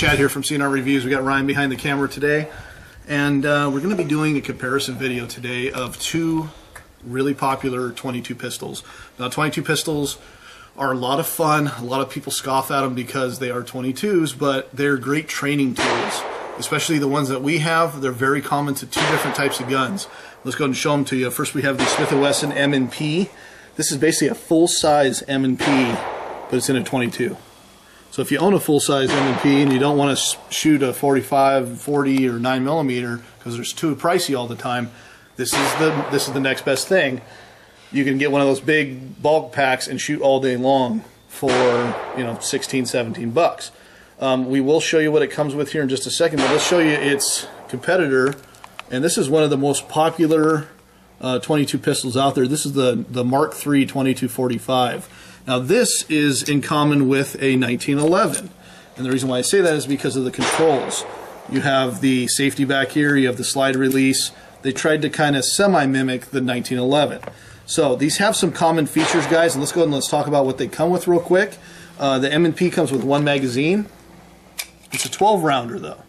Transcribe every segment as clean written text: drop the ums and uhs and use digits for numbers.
Chad here from CNR Reviews. We got Ryan behind the camera today, and we're going to be doing a comparison video today of two really popular 22 pistols. Now, 22 pistols are a lot of fun. A lot of people scoff at them because they are 22s, but they're great training tools, especially the ones that we have. They're very common to two different types of guns. Let's go ahead and show them to you. First, we have the Smith & Wesson M&P. This is basically a full-size M&P, but it's in a 22. So if you own a full-size M&P and you don't want to shoot a 45, 40, or 9mm because they're too pricey all the time, this is the next best thing. You can get one of those big bulk packs and shoot all day long for 16, 17 bucks. We will show you what it comes with here in just a second, but let's show you its competitor. And this is one of the most popular 22 pistols out there. This is the Mark III 2245. Now this is in common with a 1911, and the reason why I say that is because of the controls. You have the safety back here, you have the slide release. They tried to kind of semi-mimic the 1911. So these have some common features, guys, and let's go ahead and let's talk about what they come with real quick. The M&P comes with one magazine. It's a 12-rounder though.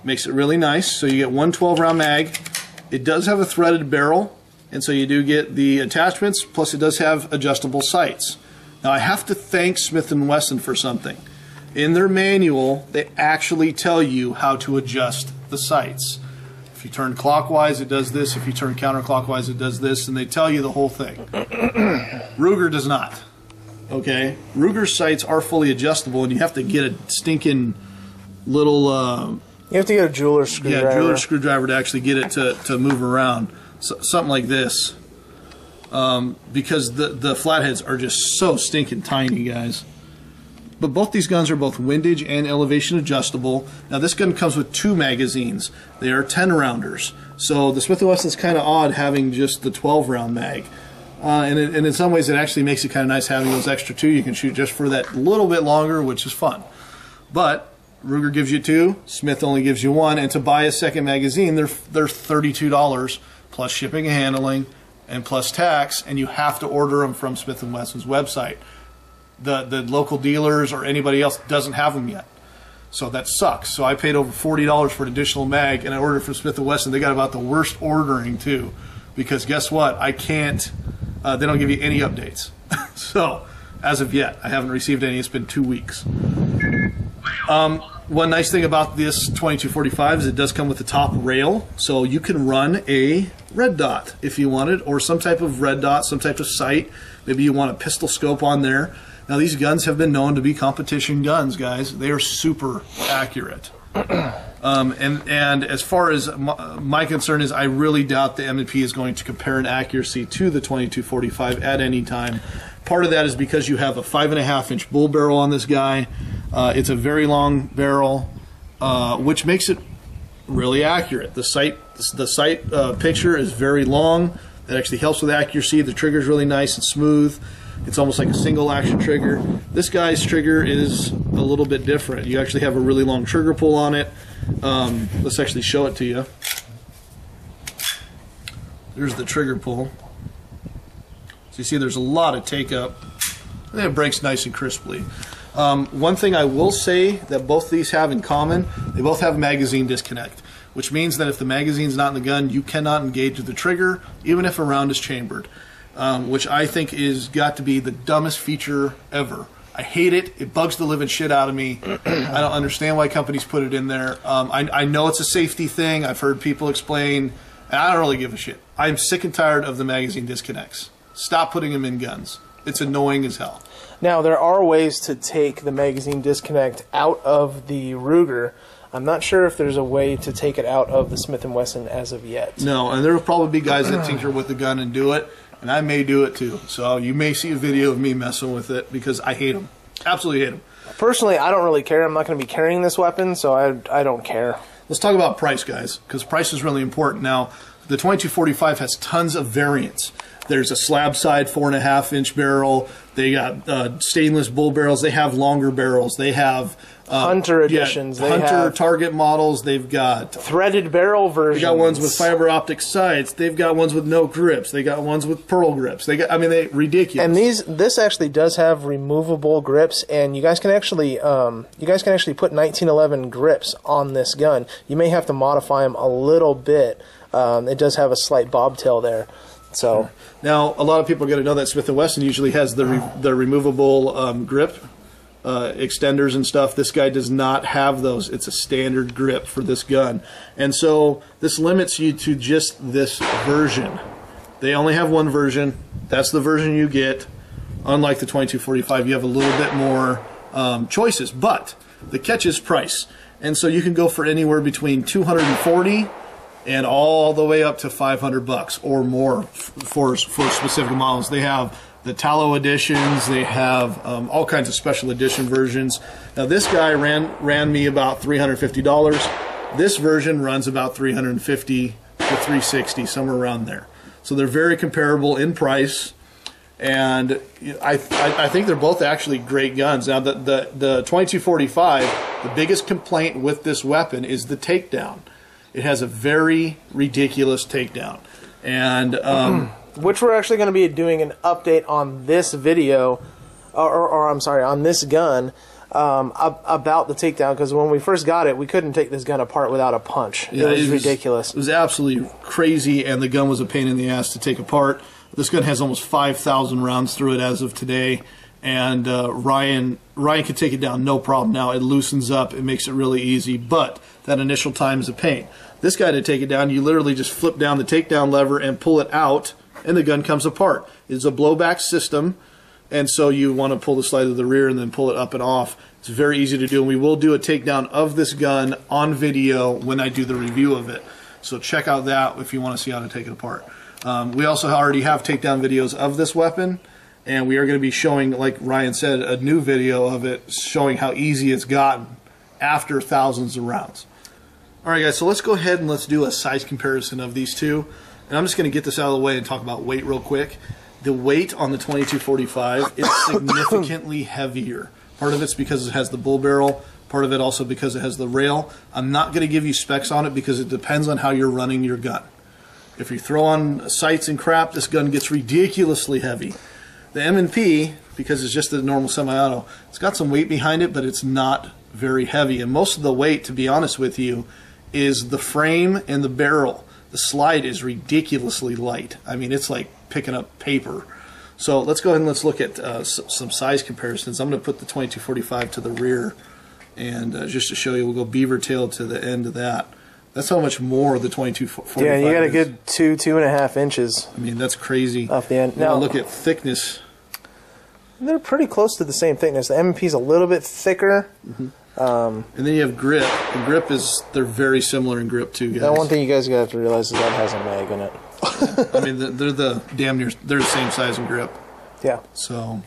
Makes it really nice. So you get one 12-round mag. It does have a threaded barrel, and so you do get the attachments, plus it does have adjustable sights. Now I have to thank Smith & Wesson for something. In their manual, they actually tell you how to adjust the sights. If you turn clockwise, it does this. If you turn counterclockwise, it does this, and they tell you the whole thing. Ruger does not. Okay? Ruger's sights are fully adjustable, and you have to get a stinking little... you have to get a jeweler's screwdriver. Yeah, jeweler's screwdriver to actually get it to move around. So, something like this. Because the flatheads are just so stinking tiny, guys. But both these guns are both windage and elevation adjustable. Now this gun comes with two magazines. They are 10-rounders. So the Smith & Wesson's kind of odd having just the 12-round mag. And in some ways it actually makes it kind of nice having those extra two. You can shoot just for that little bit longer, which is fun. But Ruger gives you two, Smith only gives you one, and to buy a second magazine, they're $32 plus shipping and handling and plus tax, and you have to order them from Smith & Wesson's website. The local dealers or anybody else doesn't have them yet. So that sucks. So I paid over $40 for an additional mag, and I ordered from Smith & Wesson. They got about the worst ordering too, because guess what? I can't, they don't give you any updates. So as of yet, I haven't received any. It's been 2 weeks. One nice thing about this 2245 is it does come with the top rail, so you can run a red dot if you wanted, or some type of red dot, some type of sight. Maybe you want a pistol scope on there. Now these guns have been known to be competition guns, guys. They are super accurate. And as far as my concern is, I really doubt the M&P is going to compare in accuracy to the 2245 at any time. Part of that is because you have a 5.5-inch bull barrel on this guy. It's a very long barrel, which makes it really accurate. The sight picture is very long. That actually helps with accuracy. The trigger is really nice and smooth. It's almost like a single action trigger. This guy's trigger is a little bit different. You actually have a really long trigger pull on it. Let's actually show it to you. There's the trigger pull. So you see there's a lot of take up. And it breaks nice and crisply. One thing I will say that both these have in common, they both have magazine disconnect, which means that if the magazine's not in the gun, you cannot engage with the trigger, even if a round is chambered, which I think is got to be the dumbest feature ever. I hate it. It bugs the living shit out of me. I don't understand why companies put it in there. I know it's a safety thing. I've heard people explain, and I don't really give a shit. I'm sick and tired of the magazine disconnects. Stop putting them in guns. It's annoying as hell. Now, there are ways to take the magazine disconnect out of the Ruger. I'm not sure if there's a way to take it out of the Smith & Wesson as of yet. No, and there will probably be guys that tinker with the gun and do it, and I may do it too. So you may see a video of me messing with it because I hate them. Absolutely hate them. Personally, I don't really care. I'm not going to be carrying this weapon, so I don't care. Let's talk about price, guys, because price is really important. Now, the 2245 has tons of variants. There's a slab side 4.5-inch barrel. They got stainless bull barrels. They have longer barrels. They have Hunter editions. They have target models. They've got threaded barrel versions. They got ones with fiber optic sights. They've got ones with no grips. They got ones with pearl grips. They got, I mean, they ridiculous. And this actually does have removable grips, and you guys can actually put 1911 grips on this gun. You may have to modify them a little bit. It does have a slight bobtail there. So now a lot of people are going to know that Smith & Wesson usually has the removable grip extenders and stuff. This guy does not have those. It's a standard grip for this gun, and so this limits you to just this version. They only have one version. That's the version you get. Unlike the 2245, you have a little bit more choices, but the catch is price, and so you can go for anywhere between $240 and all the way up to $500 or more for specific models. They have the tallow editions. They have all kinds of special edition versions. Now this guy ran me about $350. This version runs about $350 to $360, somewhere around there. So they're very comparable in price, and I think they're both actually great guns. Now the 2245, the biggest complaint with this weapon is the takedown. It has a very ridiculous takedown, and which we're actually going to be doing an update on this video, or I'm sorry, on this gun, about the takedown, because when we first got it, we couldn't take this gun apart without a punch. Yeah, it was ridiculous. It was absolutely crazy, and the gun was a pain in the ass to take apart. This gun has almost 5,000 rounds through it as of today, and Ryan can take it down no problem now. It loosens up. It makes it really easy, but that initial time is a pain. This guy, to take it down, you literally just flip down the takedown lever and pull it out, and the gun comes apart. It's a blowback system, and so you want to pull the slide to the rear and then pull it up and off. It's very easy to do, and we will do a takedown of this gun on video when I do the review of it. So check out that if you want to see how to take it apart. We also already have takedown videos of this weapon, and we are going to be showing, like Ryan said, a new video of it showing how easy it's gotten after thousands of rounds. Alright guys, so let's go ahead and let's do a size comparison of these two. And I'm just going to get this out of the way and talk about weight real quick. The weight on the 2245 is significantly heavier. Part of it's because it has the bull barrel, part of it also because it has the rail. I'm not going to give you specs on it because it depends on how you're running your gun. If you throw on sights and crap, this gun gets ridiculously heavy. The M&P, because it's just a normal semi-auto, it's got some weight behind it, but it's not very heavy. And most of the weight, to be honest with you, is the frame and the barrel. The slide is ridiculously light. I mean, it's like picking up paper. So let's go ahead and let's look at some size comparisons. I'm going to put the 2245 to the rear, and just to show you, we'll go beaver tail to the end of that. That's how much more the 2245 Yeah, you got a good 2.5 inches. I mean, that's crazy. Off the end. Now look at thickness. They're pretty close to the same thickness. The M&P is a little bit thicker. Mm-hmm. And then you have grip. The grip they're very similar in grip too, guys. Now, one thing you guys have to realize is that has a mag in it. I mean, they're the same size and grip. Yeah. So.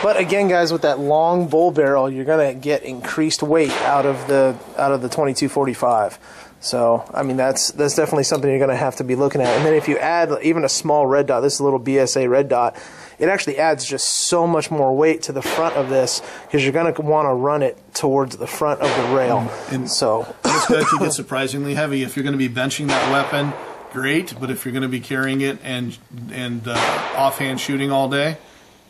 But again, guys, with that long bull barrel, you're gonna get increased weight out of the 2245. So, I mean, that's definitely something you're gonna have to be looking at. And then if you add even a small red dot, this is a little BSA red dot, it actually adds just so much more weight to the front of this because you're going to want to run it towards the front of the rail. And so this gun can get surprisingly heavy. If you're going to be benching that weapon, great. But if you're going to be carrying it and offhand shooting all day,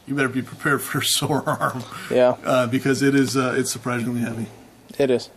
you better be prepared for a sore arm. Yeah. Because it's surprisingly heavy. It is.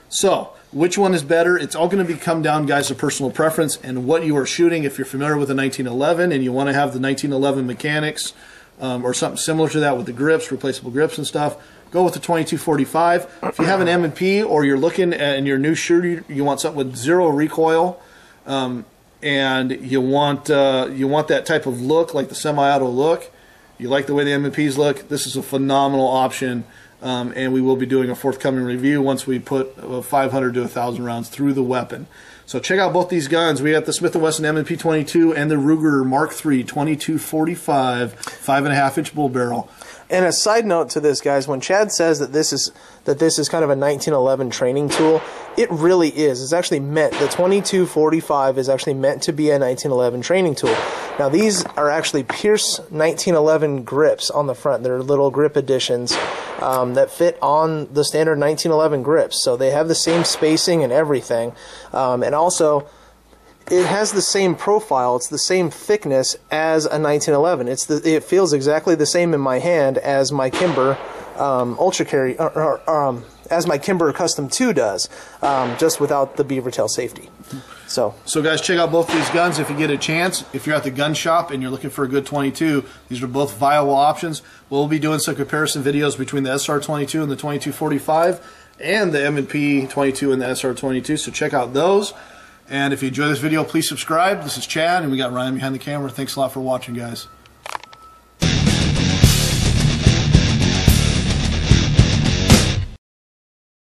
So, which one is better? It's all going to come down, guys, to personal preference and what you are shooting. If you're familiar with the 1911 and you want to have the 1911 mechanics or something similar to that with the grips, replaceable grips and stuff, go with the 2245. If you have an M&P or you're looking at in your new shooter, you want something with zero recoil, and you want that type of look, like the semi-auto look. You like the way the M&Ps look. This is a phenomenal option. And we will be doing a forthcoming review once we put 500 to 1,000 rounds through the weapon. So check out both these guns. We got the Smith & Wesson M&P 22 and the Ruger Mark III 2245 5.5-inch bull barrel. And a side note to this, guys, when Chad says that this is kind of a 1911 training tool, it really is. It's actually meant, the 2245 is actually meant to be a 1911 training tool. Now these are actually Pierce 1911 grips on the front. They're little grip additions that fit on the standard 1911 grips. So they have the same spacing and everything. And also, it has the same profile. It's the same thickness as a 1911. It feels exactly the same in my hand as my Kimber Ultra Carry, as my Kimber Custom 2 does, just without the beaver tail safety. So guys, check out both these guns if you get a chance. If you're at the gun shop and you're looking for a good 22, these are both viable options. We'll be doing some comparison videos between the SR22 and the 2245 and the M&P 22 and the SR22, so check out those. And if you enjoy this video, please subscribe. This is Chad, and we got Ryan behind the camera. Thanks a lot for watching, guys.